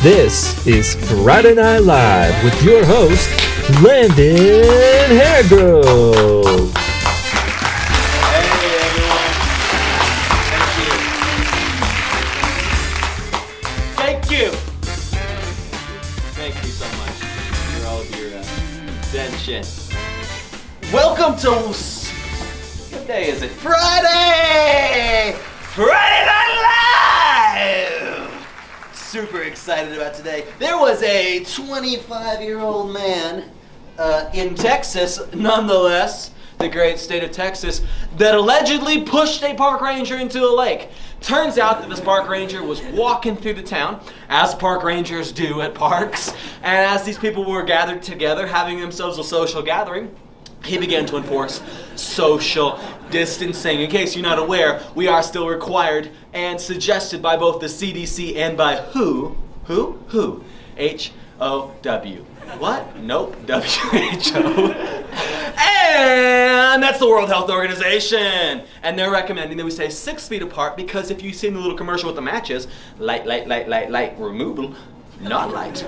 This is Friday Night Live with your host, Landon Hairgrove. Hey everyone. Thank you. Thank you so much for all of your attention. Welcome to, what day is it? Friday! Friday Night Live! Super excited about today. There was a 25-year-old man in Texas, nonetheless, the great state of Texas, that allegedly pushed a park ranger into a lake. Turns out that this park ranger was walking through the town, as park rangers do at parks, and as these people were gathered together, having themselves a social gathering, he began to enforce social distancing. In case you're not aware, we are still required and suggested by both the CDC and by who? H-O-W. What? Nope. WHO. And that's the World Health Organization. And they're recommending that we stay 6 feet apart because if you've seen the little commercial with the matches, light, removal, not light.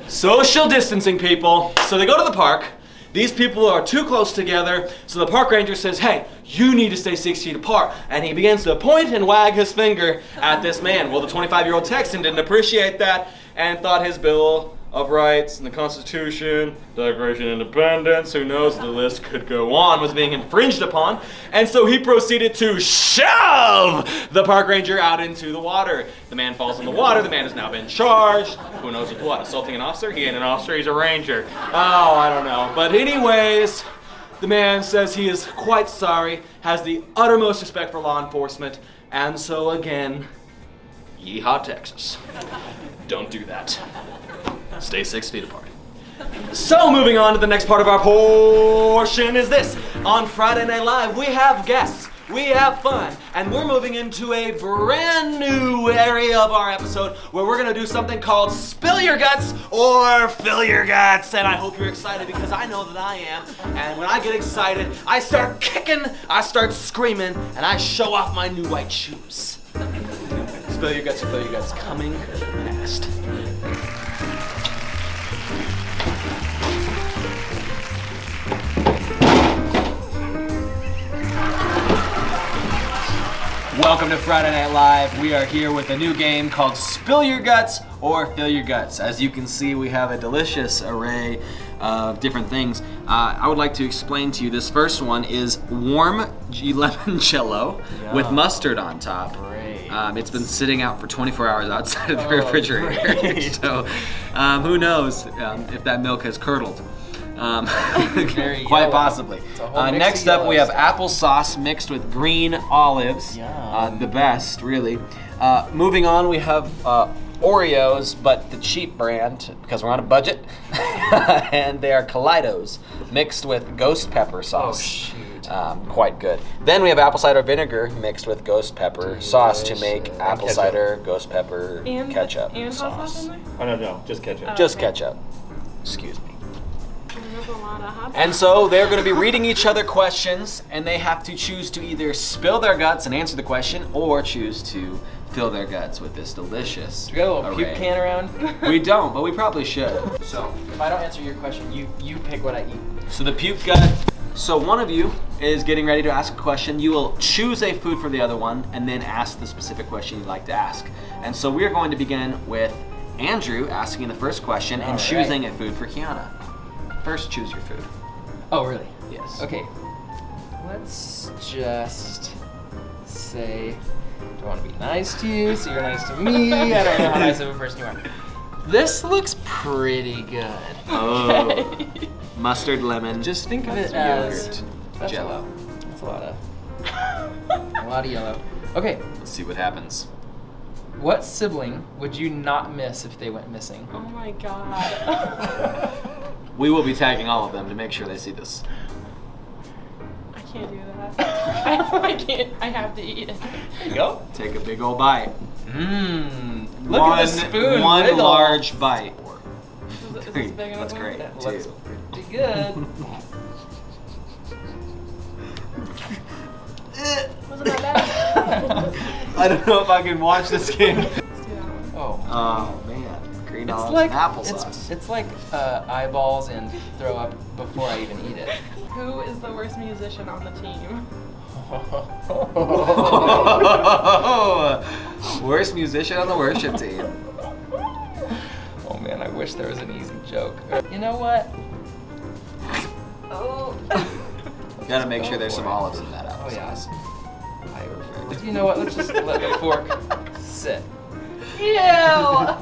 Social distancing, people. So they go to the park. These people are too close together, so the park ranger says, hey, you need to stay 6 feet apart. And he begins to point and wag his finger at this man. Well, the 25-year-old Texan didn't appreciate that and thought his Bill of Rights and the Constitution, Declaration of Independence, who knows, the list could go on, was being infringed upon. And so he proceeded to shove the park ranger out into the water. The man falls in the water. The man has now been charged. Who knows with what? Assaulting an officer? He ain't an officer. He's a ranger. Oh, I don't know. But anyways, the man says he is quite sorry, has the uttermost respect for law enforcement, and so again, yeehaw, Texas. Don't do that. Stay 6 feet apart. So moving on to the next part of our portion is this. On Friday Night Live, we have guests, we have fun, and we're moving into a brand new area of our episode where we're going to do something called Spill Your Guts or Fill Your Guts. And I hope you're excited because I know that I am. And when I get excited, I start kicking, I start screaming, and I show off my new white shoes. Spill Your Guts or Fill Your Guts coming next. Welcome to Friday Night Live. We are here with a new game called Spill Your Guts or Fill Your Guts. As you can see, we have a delicious array of different things. I would like to explain to you, this first one is warm lemon jello with mustard on top. Great. It's been sitting out for 24 hours outside of the refrigerator. So who knows if that milk has curdled. Quite possibly. Next up, we have applesauce mixed with green olives. The best, really. Moving on, we have Oreos, but the cheap brand, because we're on a budget. And they are Kaleidos mixed with ghost pepper sauce. Quite good. Then we have apple cider vinegar mixed with ghost pepper sauce to make apple cider ghost pepper ketchup sauce. Oh, no, just ketchup. Just ketchup. Excuse me. And so they're going to be reading each other questions, and they have to choose to either spill their guts and answer the question, or choose to fill their guts with this delicious Do we got a little puke can around? We don't, but we probably should. So if I don't answer your question, you pick what I eat. So the puke gut. So one of you is getting ready to ask a question. You will choose a food for the other one, and then ask the specific question you'd like to ask. And so we're going to begin with Andrew asking the first question and choosing a food for Kiana. First, choose your food. Oh, really? Yes. Okay. Let's just say, I want to be nice to you, so you're nice to me. I don't know how nice of a person you are. This looks pretty good. Oh. Mustard, lemon. Just think of it as yogurt, Jello. That's a lot of yellow. Okay. Let's see what happens. What sibling would you not miss if they went missing? Oh my god. We will be tagging all of them to make sure they see this. I can't do that. I can't. I have to eat it. There you go. Take a big old bite. Look at the spoon. One wiggle. large bite. Is this big enough? That's great. That Two. looks pretty good. Wasn't that bad? I don't know if I can watch this game. Let's do that one. Oh. Oh man, $3 It's like in applesauce. it's like eyeballs and throw up before I even eat it. Who is the worst musician on the team? Worst musician on the worship team. Oh man, I wish there was an easy joke. You know what? Oh. You gotta make sure there's some olives in that Oh yeah. applesauce. Perfect. You know what? Let's just let the fork sit. Ew.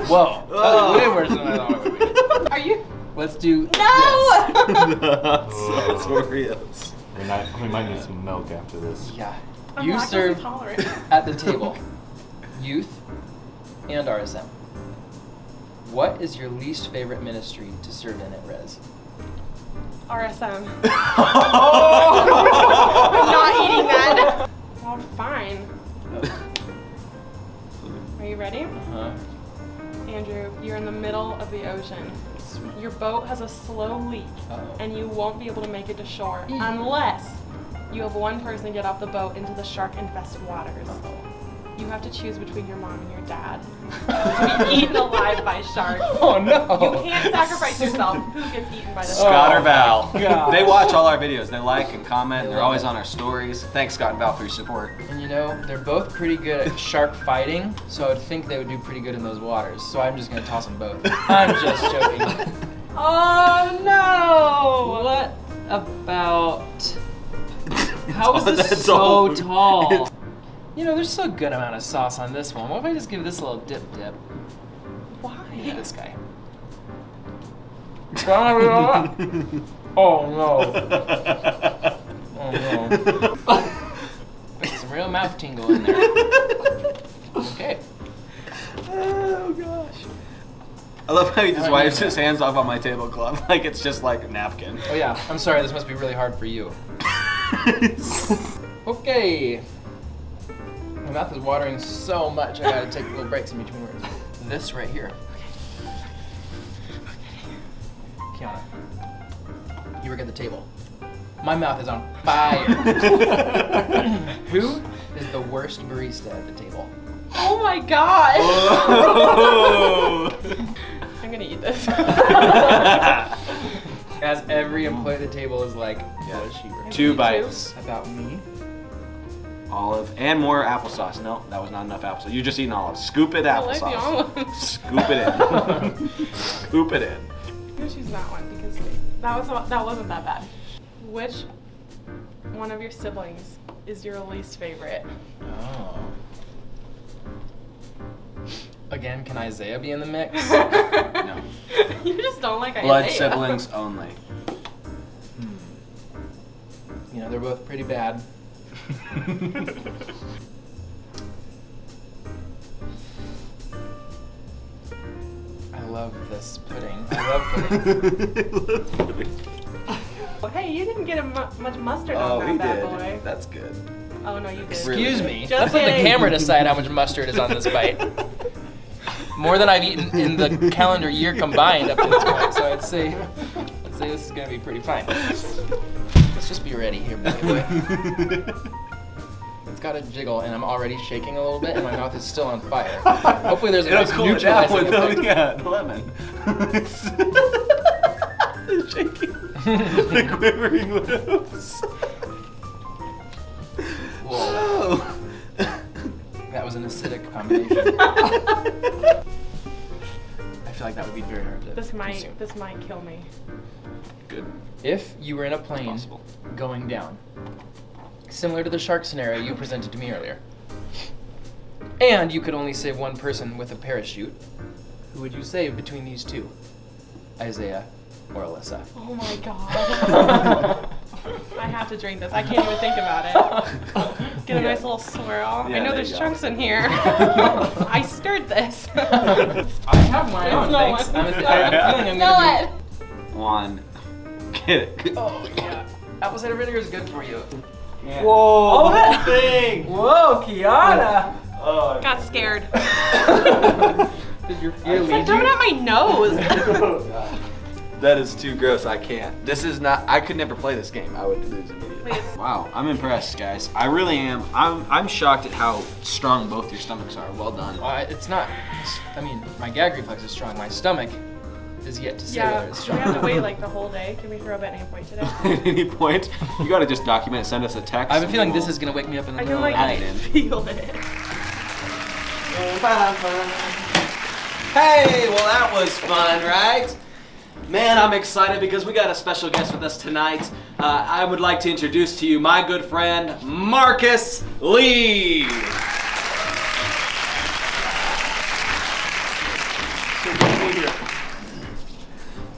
Whoa. That was way worse than I thought it would be. Are you? Let's do No. That's Oreos. We might need some milk after this. this. Yeah. I'm You lactose serve intolerant. at the table youth and RSM. What is your least favorite ministry to serve in at Res? RSM. I'm not eating that. Well, fine. Are you ready? Huh? Andrew, you're in the middle of the ocean. Your boat has a slow leak, Uh-oh. and you won't be able to make it to shore unless you have one person get off the boat into the shark-infested waters. You have to choose between your mom and your dad to be eaten alive by sharks. Oh no! You can't sacrifice yourself. Who gets eaten by the shark? Scott or Val. gosh. They watch all our videos. They like and comment. They're always on our stories. Thanks, Scott and Val, for your support. And you know, they're both pretty good at shark fighting, so I would think they would do pretty good in those waters. So I'm just gonna toss them both. I'm just joking. Oh no! What about? How is this That's so all. tall? You know, there's still a good amount of sauce on this one. What if I just give this a little dip? Why? Yeah, this guy. Oh no. Oh no. There's some real mouth tingle in there. Okay. Oh gosh. I love how he just wipes his hands off on my tablecloth like it's just like a napkin. Oh yeah, I'm sorry, this must be really hard for you. Okay. My mouth is watering so much, I gotta take little breaks in between words. This right here. Kiana, you work at the table. My mouth is on fire. Who is the worst barista at the table? Oh my god! Oh. I'm gonna eat this. As every employee at the table is like, what is she working 2 bites. about me? Olive and more applesauce. No, that was not enough applesauce. You're just eating olive. Scoop it I like the applesauce. olive. Scoop it in. Scoop it in. I'm gonna choose that one because that wasn't that bad. Which one of your siblings is your least favorite? Oh. Again, can Isaiah be in the mix? No. You just don't like Blood Isaiah. siblings only. You know, they're both pretty bad. I love this pudding. I love pudding. Oh, hey, you didn't get much mustard Oh, on we that bad did. boy. That's good. Oh no, you did. Excuse me. Just Let's let the kidding. camera decide how much mustard is on this bite. More than I've eaten in the calendar year combined up to this point, so I'd say this is gonna be pretty fine. Let's just be ready here, boy. It's got a jiggle, and I'm already shaking a little bit, and my mouth is still on fire. Hopefully, there's a It'll nice cool it down neutralizing with effect. the lemon. It's shaking. The quivering lips. Whoa, that was an acidic combination. I feel like that would be very hard to This consume. might kill me. Good. If you were in a plane Possible. going down, similar to the shark scenario you presented to me earlier, and you could only save one person with a parachute, who would you save between these two? Isaiah or Alyssa? Oh my god. I have to drink this. I can't even think about it. Get a nice little swirl. Yeah, I know there there's you go. chunks in here. I stirred this. I have my own, Smell thanks. it. I'm feeling I'm Smell gonna it. One. Get it. be... Oh yeah, apple cider vinegar is good for you. Yeah. Whoa, Oh, that thing! Whoa, Kiana! Oh, Got scared. Did your fear It's like lead coming you? out my nose. oh, God. That is too gross. I can't. This is not. I could never play this game. I would lose immediately. Please. Wow, I'm impressed, guys. I really am. I'm shocked at how strong both your stomachs are. Well done. It's not. I mean, my gag reflex is strong. My stomach is yet to say whether it's we strong. have to wait like the whole day. Can we throw up at any point today? At any point, you gotta just document, send us a text. I have a feeling this is gonna wake me up in the I middle can of like the night. feel it. Hey, well that was fun, right? Man, I'm excited because we got a special guest with us tonight. I would like to introduce to you my good friend, Marcus Lee. So good to be here.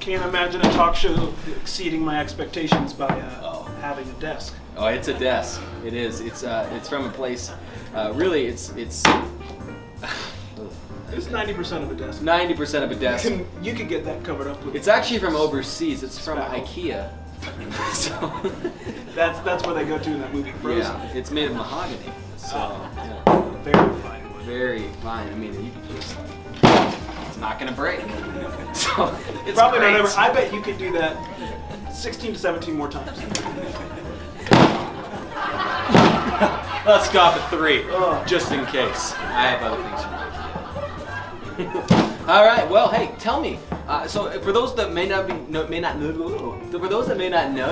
Can't imagine a talk show exceeding my expectations by having a desk. Oh, it's a desk. It is. It's from a place. Really, it's It's 90% of a desk. 90% of a desk. You can get that covered up with. It's actually from overseas. It's from Spackle. IKEA. So, That's where they go to in that movie Frozen. yeah, it's made of mahogany. So, yeah, Very fine wood. very fine. I mean, you can just it's not gonna break. So it's Probably great. not ever. I bet you could do that 16 to 17 more times. Let's stop at 3, Ugh. just in case. I have other things from IKEA. All right. Well, hey, tell me. So, for those that may not know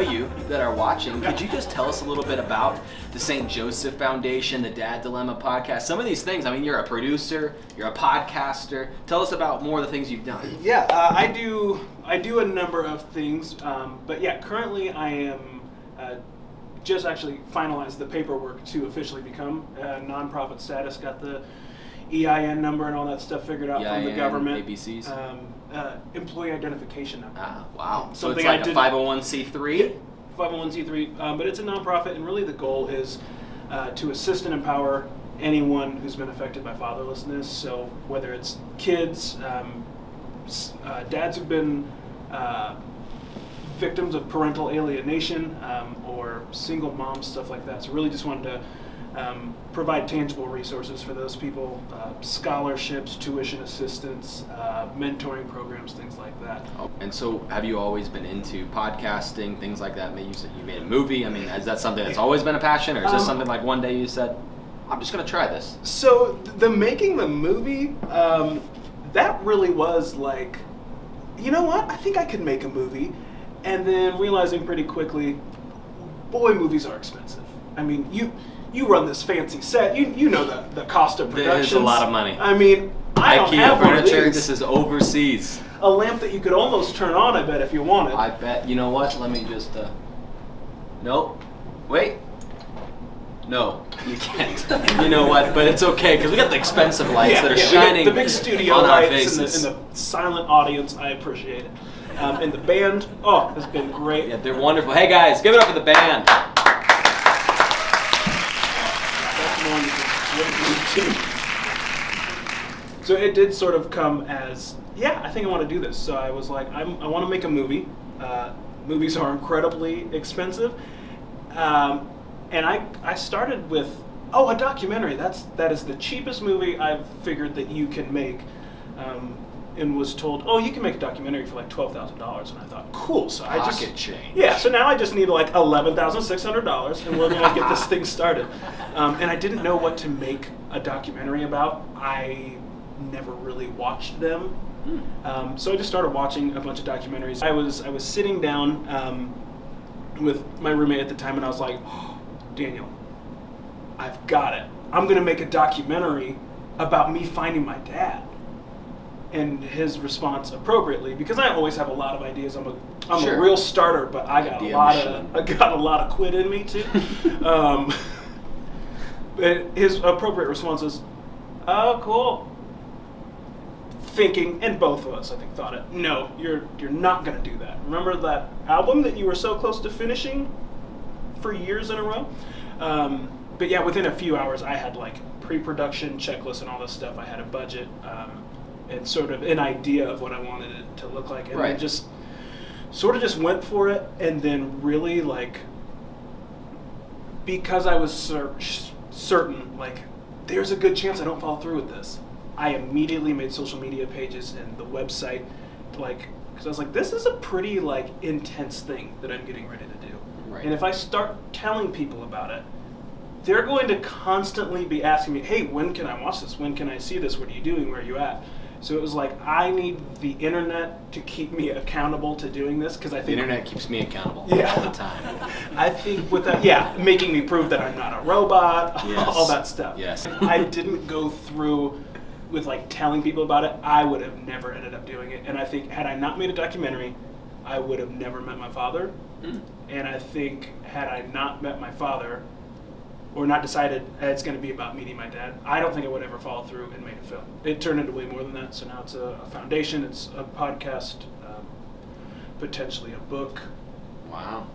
you that are watching, could you just tell us a little bit about the St. Joseph Foundation, the Dad Dilemma podcast, some of these things? I mean, you're a producer, you're a podcaster. Tell us about more of the things you've done. Yeah, I do a number of things, but yeah, currently I am just actually finalized the paperwork to officially become a nonprofit status. Got the EIN number and all that stuff figured out from the EIN, government. ABCs? Employee identification number. Ah, wow. So Something it's like I a didn't- 501c3? 501c3, but it's a nonprofit, and really the goal is to assist and empower anyone who's been affected by fatherlessness. So whether it's kids, dads who've been victims of parental alienation, or single moms, stuff like that. So really just wanted to provide tangible resources for those people, scholarships, tuition assistance, mentoring programs, things like that. And so, have you always been into podcasting, things like that? Maybe you said you made a movie. I mean, is that something that's always been a passion, or is this something like one day you said, I'm just going to try this? So making the movie, that really was like, you know what? I think I could make a movie, and then realizing pretty quickly, boy, movies are expensive. I mean, you run this fancy set, you know the cost of production. It's a lot of money. I mean, I don't IKEA have one of furniture, these. this is overseas. A lamp that you could almost turn on, I bet, if you wanted. I bet, you know what? Let me just, nope. Wait. No, you can't. You know what? But it's okay, because we got the expensive lights that are we got shining the big studio on our lights faces. and the silent audience. I appreciate it. And the band, has been great. Yeah, they're wonderful. Hey guys, give it up for the band. That's more than you can. So it did sort of come as, I think I want to do this. So I was like, I want to make a movie. Movies are incredibly expensive. And I started with, a documentary. That is the cheapest movie I've figured that you can make. And was told, you can make a documentary for like $12,000. And I thought, cool. So I just Pocket change. Yeah, so now I just need like $11,600, and we're gonna get this thing started. And I didn't know what to make a documentary about. I never really watched them, so I just started watching a bunch of documentaries. I was sitting down with my roommate at the time, and I was like, Daniel, I've got it. I'm gonna make a documentary about me finding my dad. And his response appropriately, because I always have a lot of ideas. I'm Sure. a real starter, but I got Idea a lot of quit in me too. But his appropriate response is, "Oh, cool." Thinking, and both of us, I think, thought it. No, you're not gonna do that. Remember that album that you were so close to finishing for years in a row? But yeah, within a few hours, I had like pre-production checklists and all this stuff. I had a budget. And sort of an idea of what I wanted it to look like, and Right. then just went for it, and then really like, because I was certain like there's a good chance I don't follow through with this, I immediately made social media pages and the website like because I was like, this is a pretty like intense thing that I'm getting ready to do. Right. And if I start telling people about it, they're going to constantly be asking me, hey, when can I watch this? When can I see this? What are you doing? Where are you at? So it was like, I need the internet to keep me accountable to doing this, because I The think internet keeps me accountable Yeah. all the time. I think with that, yeah, making me prove that I'm not a robot, Yes. all that stuff. Yes. If I didn't go through with like telling people about it, I would have never ended up doing it. And I think had I not made a documentary, I would have never met my father. And I think had I not met my father, or not decided it's going to be about meeting my dad, I don't think I would ever follow through and made a film. It turned into way more than that. So now it's a foundation, it's a podcast, potentially a book. Wow.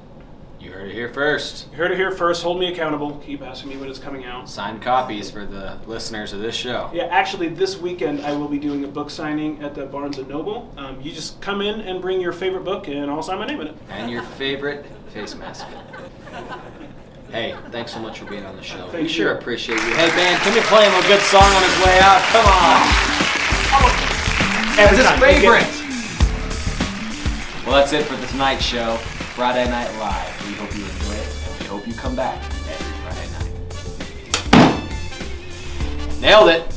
You heard it here first. You heard it here first. Hold me accountable. Keep asking me when it's coming out. Signed copies for the listeners of this show. Yeah, actually, this weekend I will be doing a book signing at the Barnes & Noble. You just come in and bring your favorite book, and I'll sign my name in it. And your favorite face mask. Hey, thanks so much for being on the show. Thank we sure you. appreciate you. Hey, man, can you play him a good song on his way out? Come on. Every It's his time. favorite. Well, that's it for the Tonight Show, Friday Night Live. We hope you enjoy it, and we hope you come back every Friday night. Nailed it.